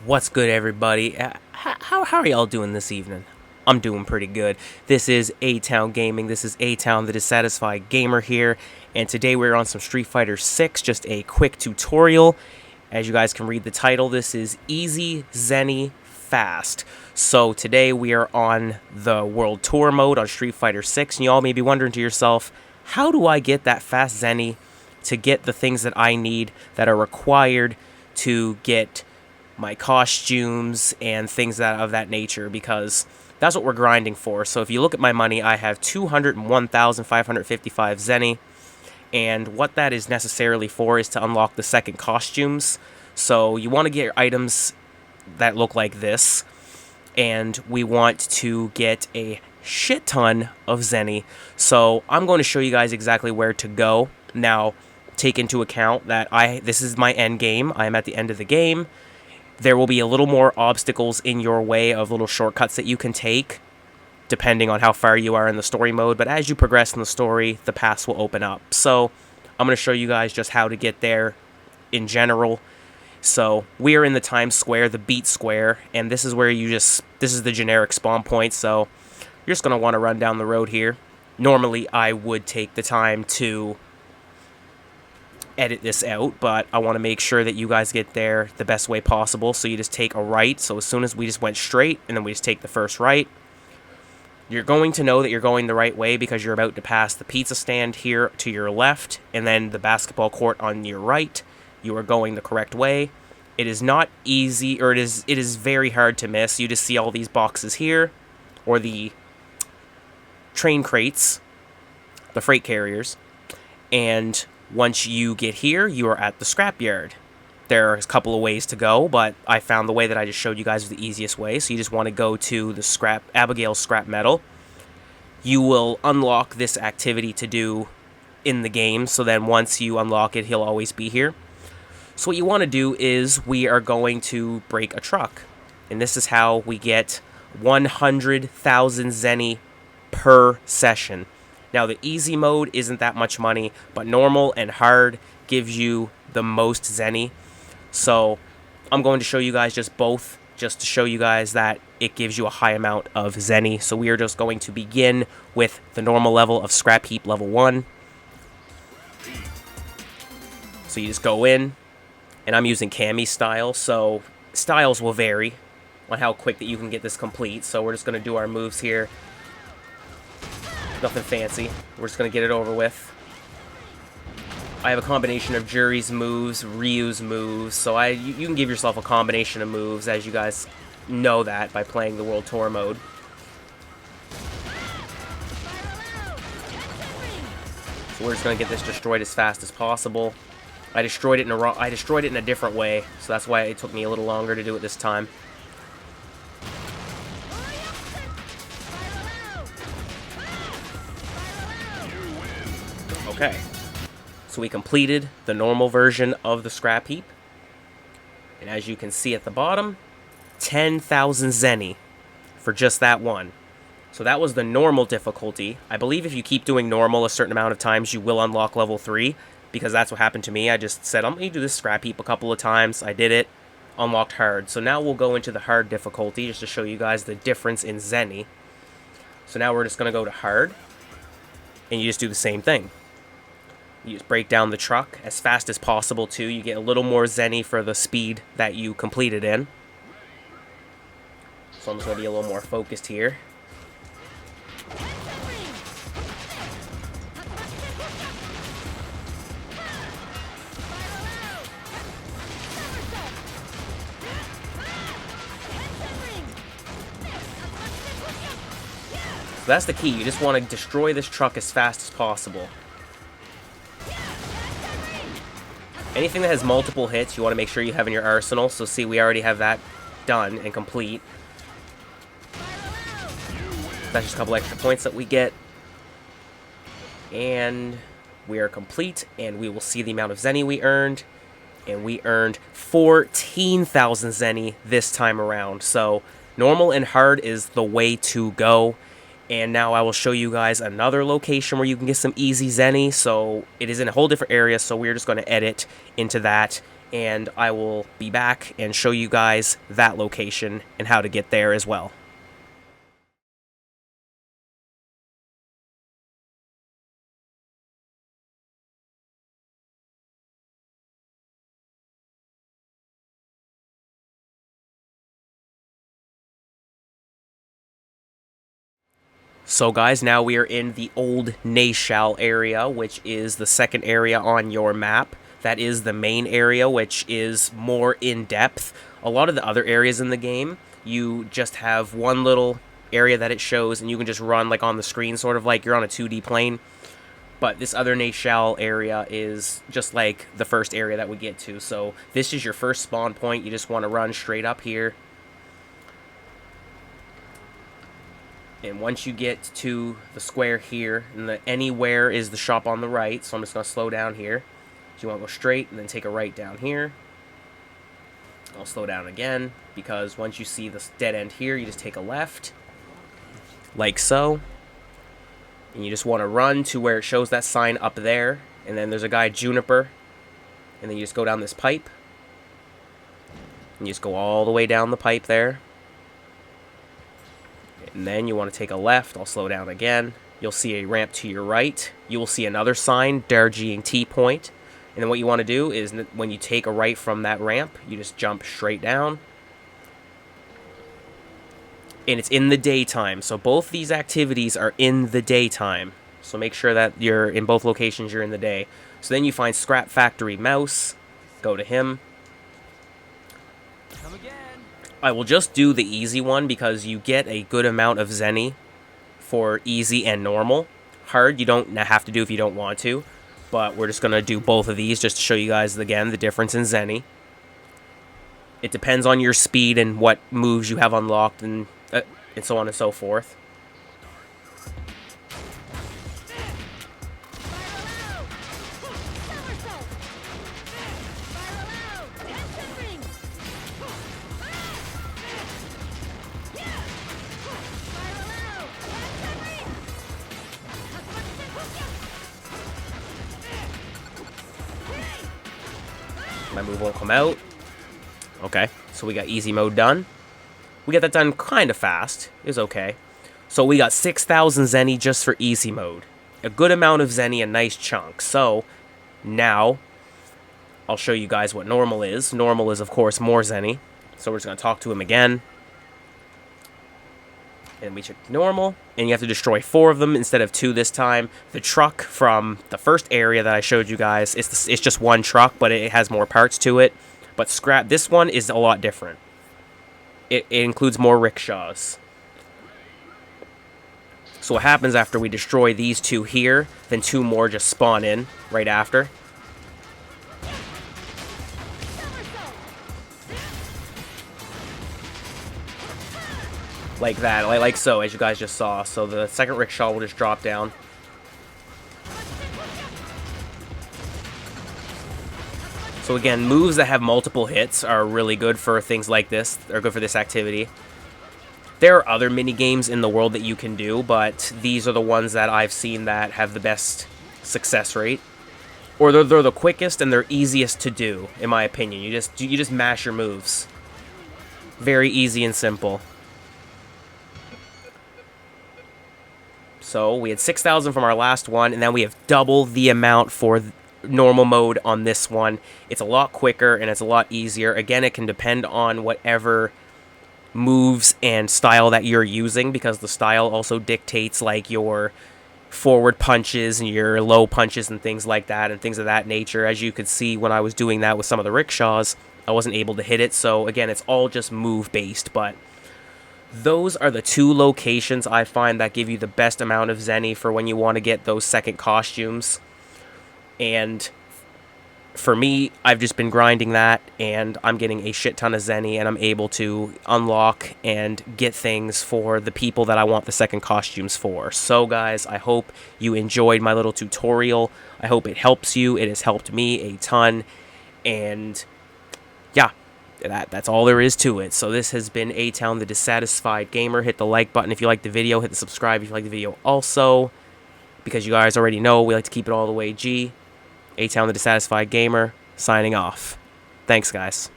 What's good, everybody? How are y'all doing this evening? I'm doing pretty good. This is A-Town Gaming. This is A-Town, the Dissatisfied Gamer here. And today we're on some Street Fighter 6, just a quick tutorial. As you guys can read the title, this is Easy, Zenny, Fast. So today we are on the World Tour mode on Street Fighter 6. And y'all may be wondering to yourself, how do I get that fast Zenny to get the things that I need that are required to get my costumes and things of that nature, because that's what we're grinding for. So if you look at my money, I have 201,555 Zenny, and what that is necessarily for is to unlock the second costumes. So you want to get your items that look like this, and we want to get a shit ton of Zenny. So I'm going to show you guys exactly where to go. Now, take into account that this is my end game. I am at the end of the game. There will be a little more obstacles in your way of little shortcuts that you can take, depending on how far you are in the story mode. But as you progress in the story, the paths will open up. So I'm going to show you guys just how to get there in general. So we are in the Times Square, the Beat Square, and this is where this is the generic spawn point. So you're just going to want to run down the road here. Normally, I would take the time to edit this out, but I want to make sure that you guys get there the best way possible. So you just take a right. So as soon as we just went straight, and then we just take the first right, you're going to know that you're going the right way because you're about to pass the pizza stand here to your left, and then the basketball court on your right. You are going the correct way. It is not easy, or it is very hard to miss. You just see all these boxes here, or the train crates, the freight carriers, and once you get here, you are at the scrapyard. There are a couple of ways to go, but I found the way that I just showed you guys was the easiest way. So you just want to go to the Abigail's scrap metal. You will unlock this activity to do in the game, so then once you unlock it, he'll always be here. So what you want to do is we are going to break a truck. And this is how we get 100,000 Zenny per session. Now, the easy mode isn't that much money, but normal and hard gives you the most Zenny. So I'm going to show you guys just both, just to show you guys that it gives you a high amount of Zenny. So we are just going to begin with the normal level of Scrap Heap level 1. So you just go in, and I'm using Cami style, so styles will vary on how quick that you can get this complete. So we're just going to do our moves here. Nothing fancy. We're just going to get it over with. I have a combination of Jury's moves, Ryu's moves, so you can give yourself a combination of moves, as you guys know that by playing the World Tour mode. So we're just going to get this destroyed as fast as possible. I destroyed it in a different way, so that's why it took me a little longer to do it this time. Okay, so we completed the normal version of the scrap heap, and as you can see at the bottom, 10,000 Zenny for just that one. So that was the normal difficulty. I believe if you keep doing normal a certain amount of times, you will unlock level 3, because that's what happened to me. I just said, I'm going to do this scrap heap a couple of times. I did it, unlocked hard. So now we'll go into the hard difficulty just to show you guys the difference in Zenny. So now we're just going to go to hard, and you just do the same thing. You just break down the truck as fast as possible, too. You get a little more Zenny for the speed that you completed in. So I'm just going to be a little more focused here. So that's the key. You just want to destroy this truck as fast as possible. Anything that has multiple hits, you want to make sure you have in your arsenal. So see, we already have that done and complete. That's just a couple extra points that we get. And we are complete, and we will see the amount of Zenny we earned. And we earned 14,000 Zenny this time around. So normal and hard is the way to go. And now I will show you guys another location where you can get some easy Zenny. So it is in a whole different area, so we're just going to edit into that and I will be back and show you guys that location and how to get there as well. So guys, now we are in the Old Nashal area, which is the second area on your map. That is the main area, which is more in-depth. A lot of the other areas in the game, you just have one little area that it shows, and you can just run like on the screen, sort of like you're on a 2D plane. But this other Nashal area is just like the first area that we get to. So this is your first spawn point. You just want to run straight up here. And once you get to the square here, and the anywhere is the shop on the right, so I'm just going to slow down here. So you want to go straight and then take a right down here. I'll slow down again, because once you see this dead end here, you just take a left, like so. And you just want to run to where it shows that sign up there, and then there's a guy, Juniper, and then you just go down this pipe. And you just go all the way down the pipe there. And then you want to take a left. I'll slow down again. You'll see a ramp to your right. You will see another sign, Darjeeling T Point. And then what you want to do is when you take a right from that ramp, you just jump straight down. And it's in the daytime. So both these activities are in the daytime. So make sure that you're in both locations, you're in the day. So then you find Scrap Factory Mouse. Go to him. Come again. I will just do the easy one because you get a good amount of Zenny for easy and normal. Hard, you don't have to do if you don't want to. But we're just going to do both of these just to show you guys, again, the difference in Zenny. It depends on your speed and what moves you have unlocked and so on and so forth. My move won't come out. Okay, so we got easy mode done. We got that done kind of fast. It was okay. So we got 6,000 Zenny just for easy mode. A good amount of Zenny, a nice chunk. So now I'll show you guys what normal is. Normal is, of course, more Zenny. So we're just going to talk to him again. And we check normal. And you have to destroy 4 of them instead of 2 this time. The truck from the first area that I showed you guys, it's just one truck, but it has more parts to it. But this one is a lot different. It includes more rickshaws. So what happens after we destroy these 2 here, then 2 more just spawn in right after. Like that, like so, as you guys just saw. So the second rickshaw will just drop down. So again, moves that have multiple hits are really good for things like this. They're good for this activity. There are other mini games in the world that you can do, but these are the ones that I've seen that have the best success rate. Or they're the quickest and they're easiest to do, in my opinion. You just mash your moves. Very easy and simple. So we had 6,000 from our last one, and then we have double the amount for normal mode on this one. It's a lot quicker and it's a lot easier. Again, it can depend on whatever moves and style that you're using, because the style also dictates like your forward punches and your low punches and things like that and things of that nature. As you could see when I was doing that with some of the rickshaws, I wasn't able to hit it. So again, it's all just move based, but those are the 2 locations I find that give you the best amount of Zenny for when you want to get those second costumes. And for me, I've just been grinding that, and I'm getting a shit ton of Zenny, and I'm able to unlock and get things for the people that I want the second costumes for. So guys, I hope you enjoyed my little tutorial. I hope it helps you. It has helped me a ton, and yeah, that's all there is to it. So this has been A-Town, the Dissatisfied Gamer. Hit the like button if you like the video. Hit the subscribe if you like the video also, because you guys already know we like to keep it all the way G. A-Town, the Dissatisfied Gamer, signing off. Thanks, guys.